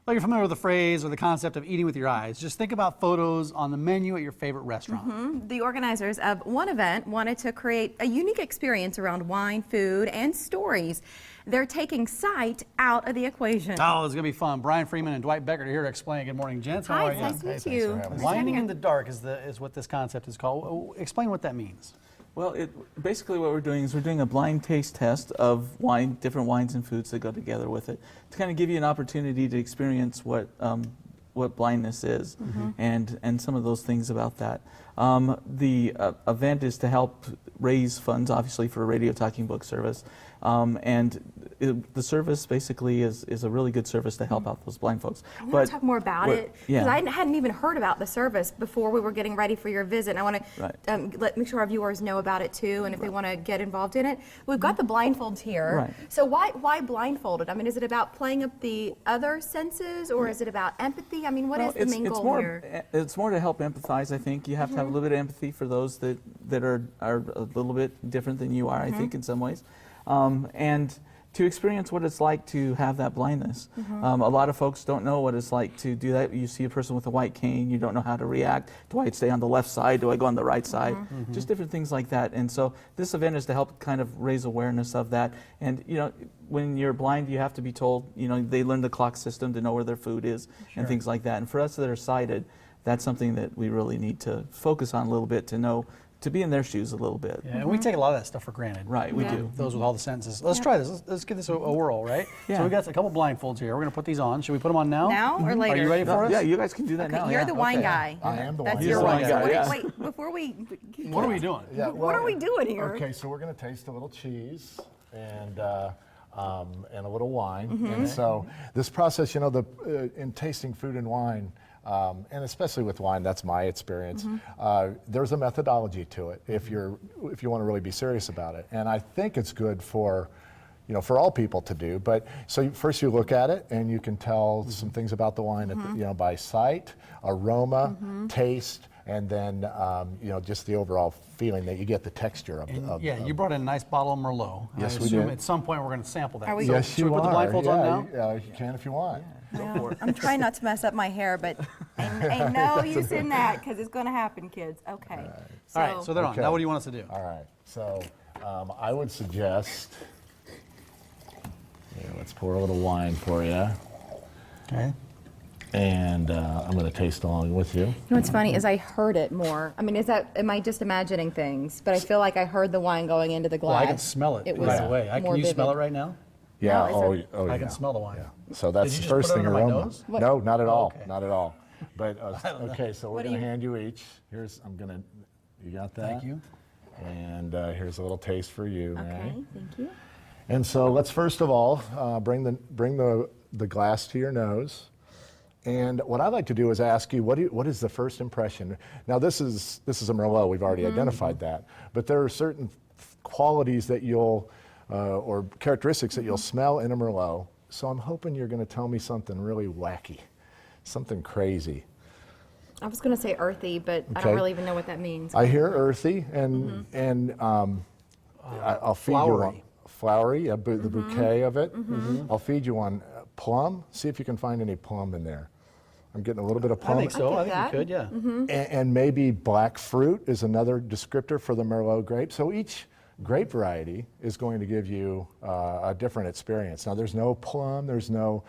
Well, you're familiar with the phrase or the concept of eating with your eyes. Just think about photos on the menu at your favorite restaurant. The organizers of one event wanted to create a unique experience around wine, food, and stories. They're taking sight out of the equation. Oh, it's going to be fun. Brian Freeman and Dwight Beckert are here to explain. Good morning, gents. How Hi, are it's you? nice to meet you. Wining in the dark is what this concept is called. Explain what that means. Well, basically what we're doing is we're doing a blind taste test of wine, different wines and foods that go together with it, to kind of give you an opportunity to experience what blindness is, and some of those things about that. The event is to help raise funds, obviously, for a radio talking book service, the service basically is a really good service to help out those blind folks. I want to talk more about it, because yeah. I hadn't even heard about the service before we were getting ready for your visit. And I want to make sure our viewers know about it too, and if they want to get involved in it. We've got the blindfolds here. Right. So why blindfolded? I mean, is it about playing up the other senses, or is it about empathy? I mean, what is the main goal here? It's more to help empathize, I think. You have to have a little bit of empathy for those that are a little bit different than you are, I think, in some ways. And to experience what it's like to have that blindness. A lot of folks don't know what it's like to do that. You see a person with a white cane, you don't know how to react. Do I stay on the left side? Do I go on the right side? Just different things like that. And so this event is to help kind of raise awareness of that. And you know, when you're blind, you have to be told, you know, they learn the clock system to know where their food is and things like that. And for us that are sighted, that's something that we really need to focus on a little bit, to know, to be in their shoes a little bit. Yeah, and we take a lot of that stuff for granted. Right, we do. Those with all the senses. Let's try this. Let's give this a whirl, right? Yeah. So we got a couple blindfolds here. We're going to put these on. Should we put them on now? Now or later? Are you ready for us? Yeah, you guys can do that now. You're the wine guy. I am the That's wine your guy. wine guy. Wine guy, Wait, before we... What are we doing? Yeah, What are we doing here? Okay, so we're going to taste a little cheese and a little wine. And so this process, you know, in tasting food and wine, and especially with wine, that's my experience. There's a methodology to it if you want to really be serious about it. And I think it's good for, you know, for all people to do. But so first you look at it and you can tell some things about the wine, at the, you know, by sight, aroma, taste, and then you know, just the overall feeling that you get, the texture of. Yeah, you brought in a nice bottle of Merlot. Yes, I we assume did. at some point we're going to sample that. Are we- So, Yes, should you we put the are. blindfolds on now? Yeah, you can if you want. I'm trying not to mess up my hair, but ain't no use in that, because it's going to happen, kids. Okay. All right, so they're on. Okay. Now what do you want us to do? All right, so I would suggest, let's pour a little wine for you. Okay. And I'm going to taste along with you. You know what's funny is I heard it more. I mean, am I just imagining things? But I feel like I heard the wine going into the glass. Well, I can smell it was right away. more Can you smell it vivid. right now? Yeah, No, yeah. I can smell the wine. Yeah. So that's Did you the just first put it thing, under my aroma. nose? No, not at all, okay. not at all. But okay, so we're What do going to you- hand you each. You got that? Thank you. And here's a little taste for you, Okay, Mary. thank you. And so let's first of all bring the glass to your nose. And what I'd like to do is ask you, what is the first impression? Now this is a Merlot, we've already identified that, but there are certain qualities that you'll, or characteristics that you'll smell in a Merlot. So I'm hoping you're going to tell me something really wacky, something crazy. I was going to say earthy, but I Okay. don't really even know what that means. I hear earthy, and I'll feed you Flowery. one. Flowery, the bouquet of it. I'll feed you one. Plum, see if you can find any plum in there. I'm getting a little bit of I plum. think so. I think that. you could, yeah. And maybe black fruit is another descriptor for the Merlot grape. So each grape variety is going to give you a different experience. Now there's no plum, there's no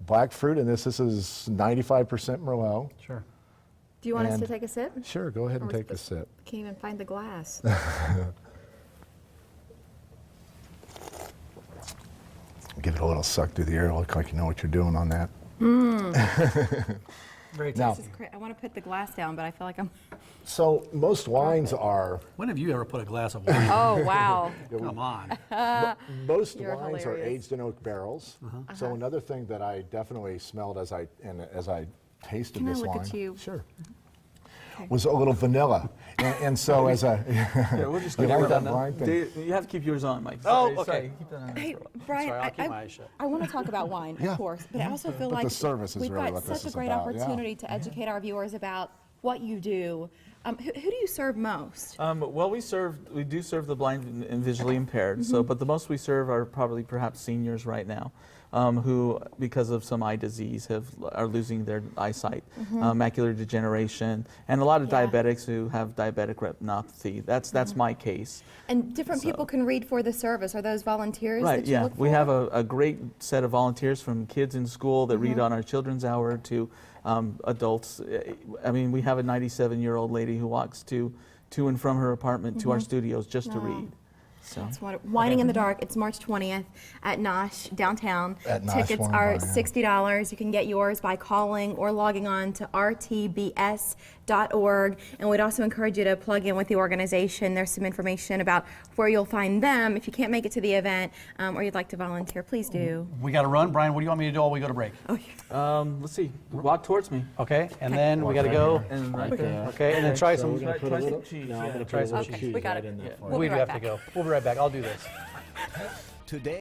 black fruit in this. This is 95% Merlot. Sure. Do you want us and- to take a sip? Sure, go ahead and Or take a is sip. I can't even find the glass. Give it a little suck through the air. Look like you know what you're doing on that. Very Now- tasty. I want to put the glass down, but I feel like I'm... So most wines are, When have you ever put a glass of wine? Oh, wow. Come on. most You're wines are hilarious. aged in oak barrels. So another thing that I definitely smelled as I tasted Can I this look wine, at you? sure, was a little vanilla. And so as I, Yeah, we'll just you keep like yours that on now. blind thing? Dave, you have to keep yours on, Mike. Oh, Sorry, okay. sorry, keep that on. Hey, Brian, Sorry, I'll keep my eyes shut. I want to talk about wine, Yeah. of course, but I also feel But like the service is we've really got what this such a is great about, yeah. opportunity to educate our viewers about what you do. Who do you serve most? Well, we do serve the blind and visually impaired. So, but the most we serve are probably perhaps seniors right now. who, because of some eye disease, are losing their eyesight, macular degeneration, and a lot of diabetics who have diabetic retinopathy. That's my case. And different people can read for the service. Are those volunteers Right, that you yeah. look for? We have a great set of volunteers, from kids in school that read on our children's hour to adults. I mean, we have a 97-year-old lady who walks to and from her apartment to our studios just to read. So. That's Whining in the Dark. It's March 20th at Nosh downtown. At Nosh Tickets Wine are Bar, yeah. $60. You can get yours by calling or logging on to rtbs.org. And we'd also encourage you to plug in with the organization. There's some information about where you'll find them if you can't make it to the event or you'd like to volunteer. Please do. We got to run. Brian, what do you want me to do while we go to break? Let's see. Walk towards me. Okay, and then we got to go. And right there. Okay, and then try some. We're gonna put a little, cheese, no, yeah. I'm gonna put Try a little some cheese we got right it. in there for you. We'll We be do right have to back. go. We'll be right back. I'll do this. Today.